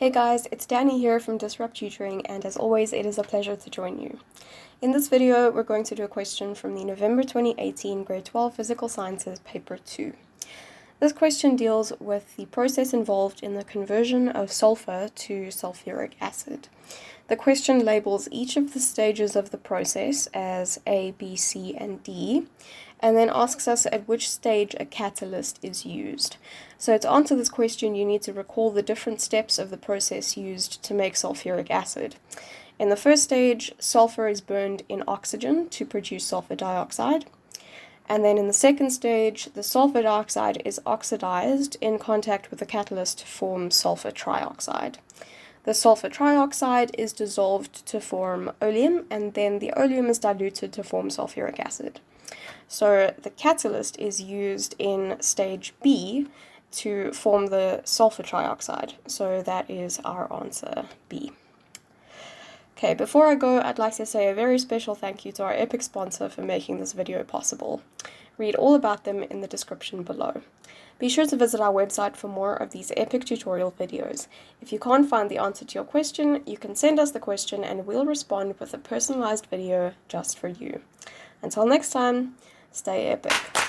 Hey guys, it's Danny here from Disrupt Tutoring, and as always it is a pleasure to join you. In this video we're going to do a question from the November 2018 Grade 12 Physical Sciences Paper 2. This question deals with the process involved in the conversion of sulfur to sulphuric acid. The question labels each of the stages of the process as A, B, C, and D, and then asks us at which stage a catalyst is used. So to answer this question, you need to recall the different steps of the process used to make sulphuric acid. In the first stage, sulfur is burned in oxygen to produce sulfur dioxide. And then in the second stage, the sulfur dioxide is oxidized in contact with the catalyst to form sulfur trioxide. The sulfur trioxide is dissolved to form oleum, and then the oleum is diluted to form sulphuric acid. So the catalyst is used in stage B to form the sulfur trioxide. So that is our answer, B. Okay, before I go, I'd like to say a very special thank you to our epic sponsor for making this video possible. Read all about them in the description below. Be sure to visit our website for more of these epic tutorial videos. If you can't find the answer to your question, you can send us the question and we'll respond with a personalized video just for you. Until next time, stay epic.